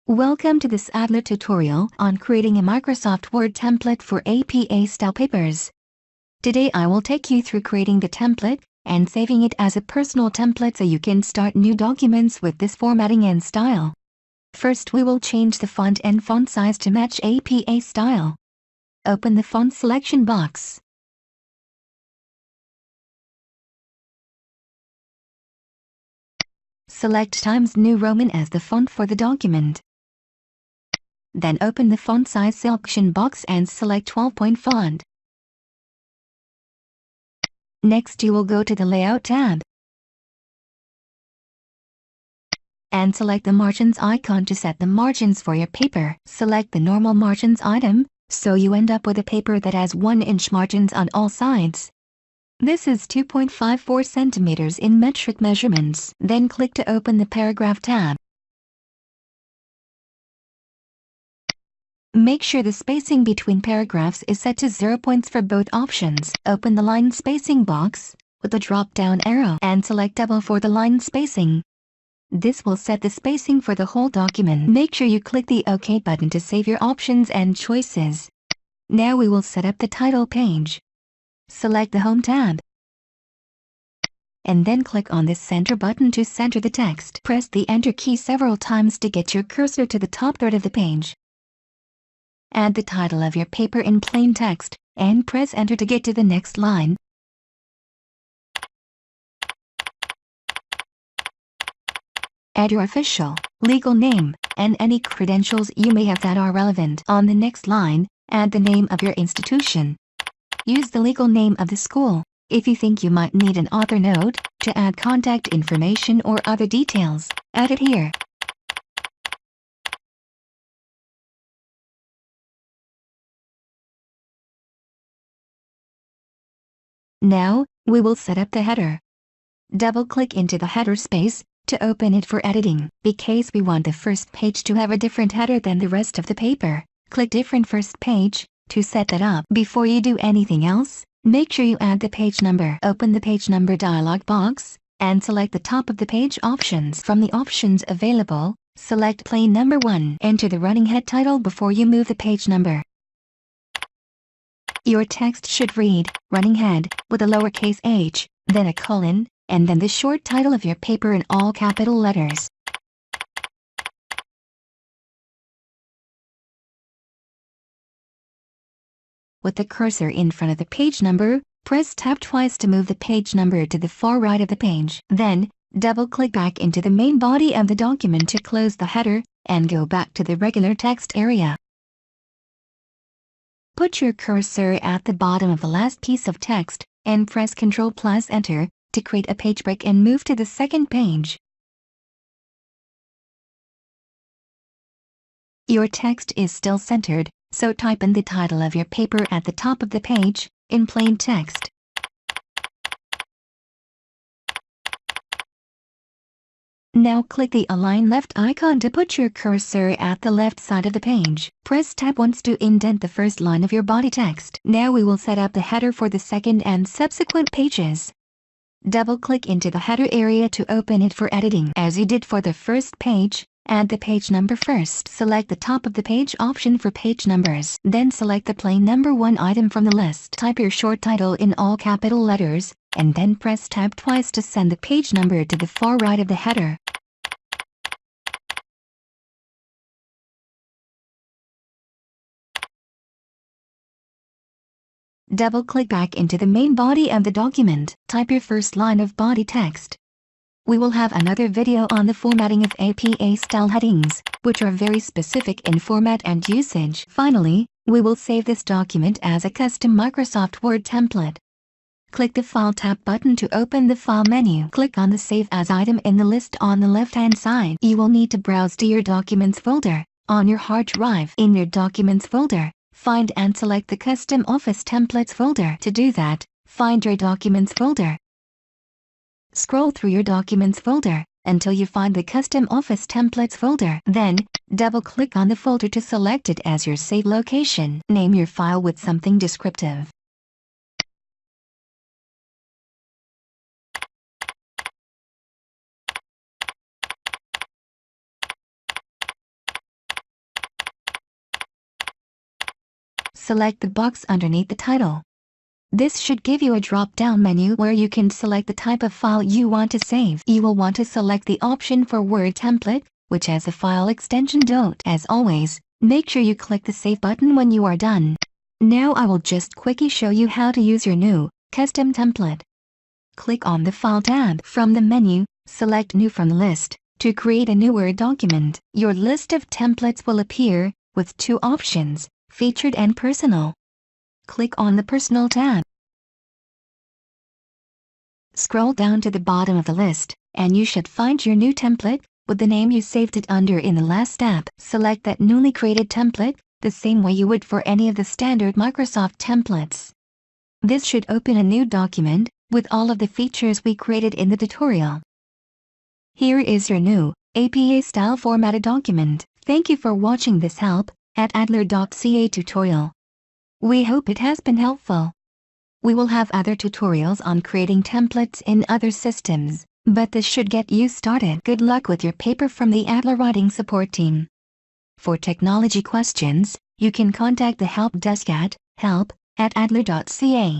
Welcome to this ADLER tutorial on creating a Microsoft Word template for APA-style papers. Today I will take you through creating the template and saving it as a personal template so you can start new documents with this formatting and style. First, we will change the font and font size to match APA style. Open the font selection box. Select Times New Roman as the font for the document. Then open the font size selection box and select 12-point font. Next you will go to the Layout tab and select the margins icon to set the margins for your paper. Select the normal margins item, so you end up with a paper that has 1-inch margins on all sides. This is 2.54 centimeters in metric measurements. Then click to open the Paragraph tab. Make sure the spacing between paragraphs is set to 0 points for both options. Open the line spacing box with the drop-down arrow and select double for the line spacing. This will set the spacing for the whole document. Make sure you click the OK button to save your options and choices. Now we will set up the title page. Select the Home tab and then click on the Center button to center the text. Press the Enter key several times to get your cursor to the top third of the page. Add the title of your paper in plain text, and press Enter to get to the next line. Add your official, legal name, and any credentials you may have that are relevant. On the next line, add the name of your institution. Use the legal name of the school. If you think you might need an author note to add contact information or other details, add it here. Now, we will set up the header. Double-click into the header space to open it for editing. Because we want the first page to have a different header than the rest of the paper, click Different First Page to set that up. Before you do anything else, make sure you add the page number. Open the page number dialog box and select the top of the page options. From the options available, select plain number 1. Enter the running head title before you move the page number. Your text should read, Running Head, with a lowercase h, then a colon, and then the short title of your paper in all capital letters. With the cursor in front of the page number, press Tab twice to move the page number to the far right of the page. Then, double-click back into the main body of the document to close the header, and go back to the regular text area. Put your cursor at the bottom of the last piece of text, and press Ctrl+Enter to create a page break and move to the second page. Your text is still centered, so type in the title of your paper at the top of the page, in plain text. Now click the Align Left icon to put your cursor at the left side of the page. Press Tab once to indent the first line of your body text. Now we will set up the header for the second and subsequent pages. Double-click into the header area to open it for editing. As you did for the first page, add the page number first. Select the top of the page option for page numbers. Then select the plain number 1 item from the list. Type your short title in all capital letters, and then press Tab twice to send the page number to the far right of the header. Double-click back into the main body of the document. Type your first line of body text. We will have another video on the formatting of APA-style headings, which are very specific in format and usage. Finally, we will save this document as a custom Microsoft Word template. Click the File tab button to open the File menu. Click on the Save As item in the list on the left-hand side. You will need to browse to your Documents folder on your hard drive. In your Documents folder, find and select the Custom Office Templates folder. To do that, find your Documents folder. Scroll through your Documents folder until you find the Custom Office Templates folder. Then, double-click on the folder to select it as your save location. Name your file with something descriptive. select the box underneath the title. This should give you a drop-down menu where you can select the type of file you want to save. You will want to select the option for Word template, which has a file extension. As always, make sure you click the Save button when you are done. Now I will just quickly show you how to use your new custom template. Click on the File tab. From the menu, select New from the list. To create a new Word document, your list of templates will appear, with two options, Featured and Personal. Click on the Personal tab. Scroll down to the bottom of the list, and you should find your new template, with the name you saved it under in the last step. Select that newly created template, the same way you would for any of the standard Microsoft templates. This should open a new document, with all of the features we created in the tutorial. Here is your new, APA-style formatted document. Thank you for watching this help at ADLER.ca tutorial. We hope it has been helpful. We will have other tutorials on creating templates in other systems, but this should get you started. Good luck with your paper from the ADLER Writing Support Team. For technology questions, you can contact the help desk at help@adler.ca.